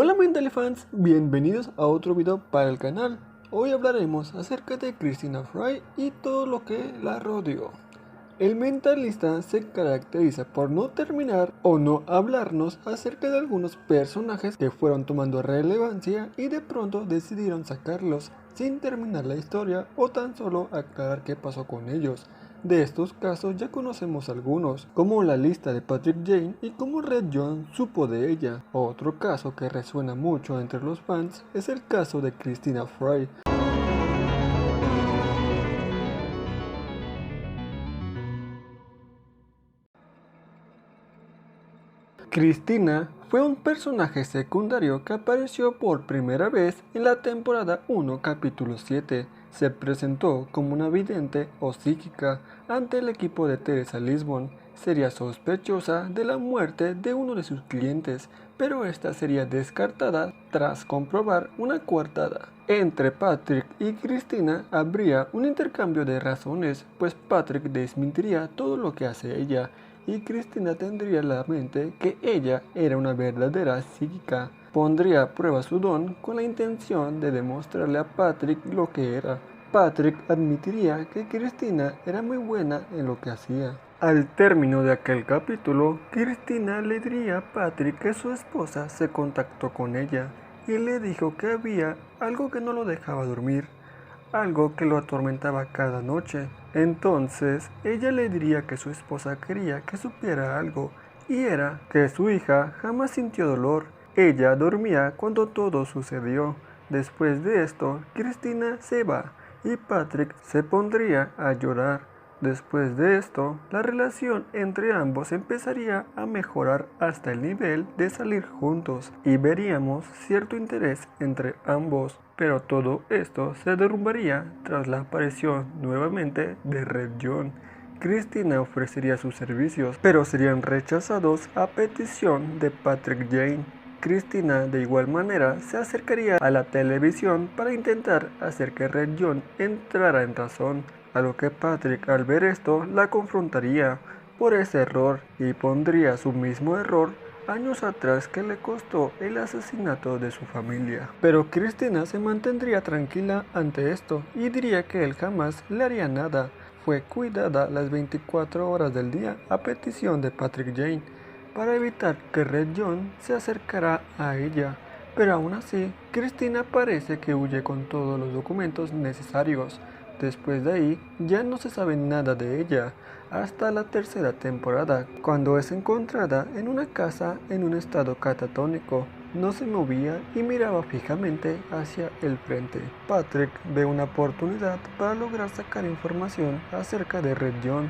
Hola Mentally fans, bienvenidos a otro video para el canal. Hoy hablaremos acerca de Christina Fry y todo lo que la rodeó. El mentalista se caracteriza por no terminar o no hablarnos acerca de algunos personajes que fueron tomando relevancia y de pronto decidieron sacarlos sin terminar la historia o tan solo aclarar qué pasó con ellos. De estos casos ya conocemos algunos, como la lista de Patrick Jane y cómo Red John supo de ella. Otro caso que resuena mucho entre los fans es el caso de Christina Fry. Christina fue un personaje secundario que apareció por primera vez en la temporada 1 capítulo 7. Se presentó como una vidente o psíquica ante el equipo de Teresa Lisbon. Sería sospechosa de la muerte de uno de sus clientes, pero esta sería descartada tras comprobar una coartada. Entre Patrick y Christina habría un intercambio de razones, pues Patrick desmentiría todo lo que hace ella y Christina tendría en la mente que ella era una verdadera psíquica. Pondría a prueba su don con la intención de demostrarle a Patrick lo que era. Patrick admitiría que Christina era muy buena en lo que hacía. Al término de aquel capítulo, Christina le diría a Patrick que su esposa se contactó con ella y le dijo que había algo que no lo dejaba dormir, algo que lo atormentaba cada noche. Entonces ella le diría que su esposa quería que supiera algo, y era que su hija jamás sintió dolor. Ella dormía cuando todo sucedió. Después de esto, Christina se va y Patrick se pondría a llorar. Después de esto, la relación entre ambos empezaría a mejorar hasta el nivel de salir juntos y veríamos cierto interés entre ambos, pero todo esto se derrumbaría tras la aparición nuevamente de Red John. Christina ofrecería sus servicios, pero serían rechazados a petición de Patrick Jane. Christina de igual manera se acercaría a la televisión para intentar hacer que Red John entrara en razón, a lo que Patrick al ver esto la confrontaría por ese error y pondría su mismo error años atrás que le costó el asesinato de su familia. Pero Christina se mantendría tranquila ante esto y diría que él jamás le haría nada. Fue cuidada las 24 horas del día a petición de Patrick Jane para evitar que Red John se acercara a ella, pero aún así, Christina parece que huye con todos los documentos necesarios. Después de ahí, ya no se sabe nada de ella, hasta la tercera temporada, cuando es encontrada en una casa en un estado catatónico. No se movía y miraba fijamente hacia el frente. Patrick ve una oportunidad para lograr sacar información acerca de Red John.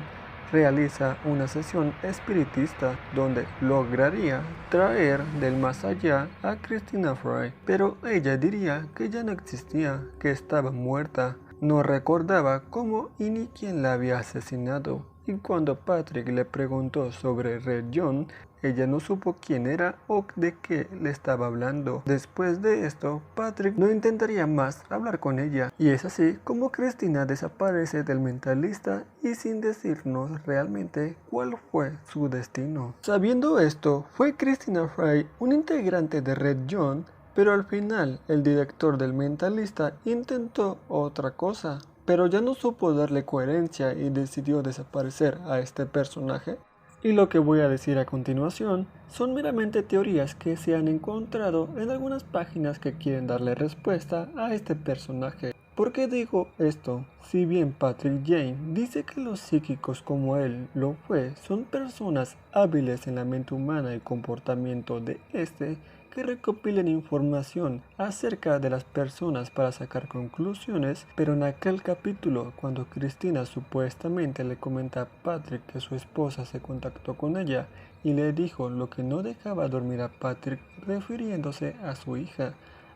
Realiza una sesión espiritista donde lograría traer del más allá a Christina Fry, pero ella diría que ya no existía, que estaba muerta. No recordaba cómo y ni quién la había asesinado, y cuando Patrick le preguntó sobre Red John, ella no supo quién era o de qué le estaba hablando. Después de esto, Patrick no intentaría más hablar con ella, y es así como Christina desaparece del mentalista y sin decirnos realmente cuál fue su destino. Sabiendo esto, ¿fue Christina Fry un integrante de Red John? Pero al final, el director del mentalista intentó otra cosa, pero ya no supo darle coherencia y decidió desaparecer a este personaje. Y lo que voy a decir a continuación son meramente teorías que se han encontrado en algunas páginas que quieren darle respuesta a este personaje. ¿Por qué digo esto? Si bien Patrick Jane dice que los psíquicos como él lo fue son personas hábiles en la mente humana y comportamiento de este, que recopilan información acerca de las personas para sacar conclusiones, pero en aquel capítulo, cuando Christina supuestamente le comenta a Patrick que su esposa se contactó con ella y le dijo lo que no dejaba dormir a Patrick refiriéndose a su hija,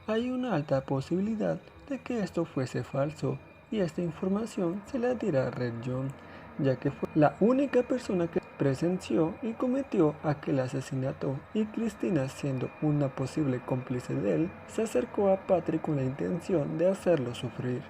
hay una alta posibilidad de que esto fuese falso y esta información se la diera a Red John, ya que fue la única persona que presenció y cometió aquel asesinato, y Christina, siendo una posible cómplice de él, se acercó a Patrick con la intención de hacerlo sufrir.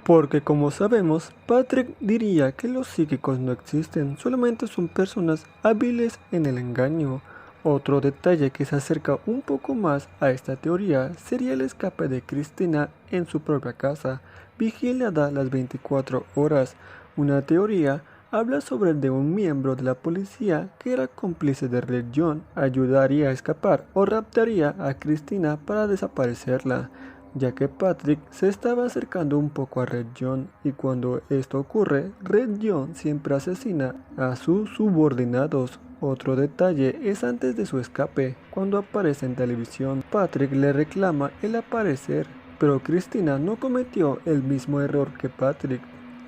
Porque como sabemos, Patrick diría que los psíquicos no existen, solamente son personas hábiles en el engaño. Otro detalle que se acerca un poco más a esta teoría sería el escape de Cristina en su propia casa, vigilada las 24 horas. Una teoría habla sobre el de un miembro de la policía que era cómplice de Red John, ayudaría a escapar o raptaría a Cristina para desaparecerla, ya que Patrick se estaba acercando un poco a Red John, y cuando esto ocurre, Red John siempre asesina a sus subordinados. Otro detalle es antes de su escape, cuando aparece en televisión, Patrick le reclama el aparecer, pero Cristina no cometió el mismo error que Patrick.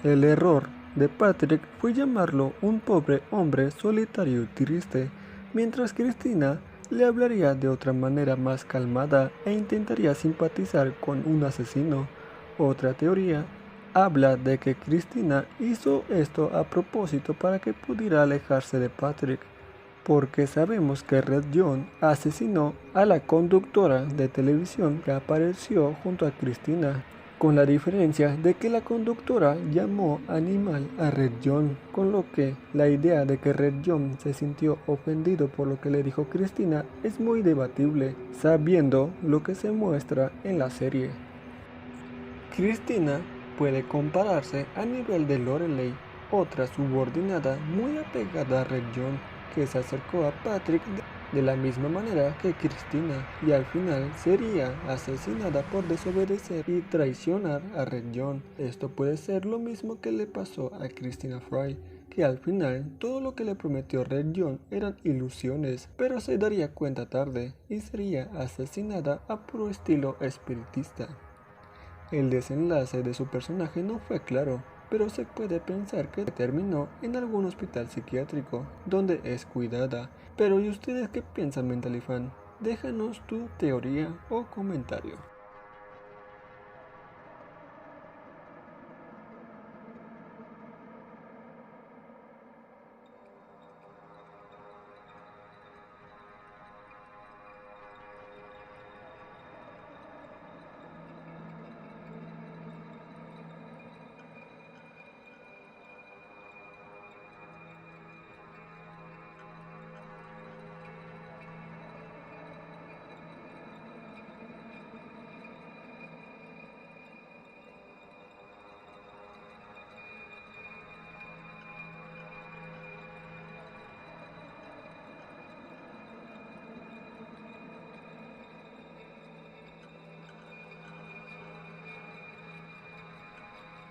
El error de Patrick fue llamarlo un pobre hombre solitario y triste, mientras Cristina le hablaría de otra manera más calmada e intentaría simpatizar con un asesino. Otra teoría habla de que Cristina hizo esto a propósito para que pudiera alejarse de Patrick, porque sabemos que Red John asesinó a la conductora de televisión que apareció junto a Cristina, con la diferencia de que la conductora llamó animal a Red John, con lo que la idea de que Red John se sintió ofendido por lo que le dijo Cristina es muy debatible, sabiendo lo que se muestra en la serie. Cristina puede compararse a nivel de Lorelei, otra subordinada muy apegada a Red John, que se acercó a Patrick de la misma manera que Cristina, y al final sería asesinada por desobedecer y traicionar a Red John. Esto puede ser lo mismo que le pasó a Christina Fry, que al final todo lo que le prometió Red John eran ilusiones, pero se daría cuenta tarde y sería asesinada a puro estilo espiritista. El desenlace de su personaje no fue claro, pero se puede pensar que terminó en algún hospital psiquiátrico, donde es cuidada. Pero ¿y ustedes qué piensan, Mentalifan? Déjanos tu teoría o comentario.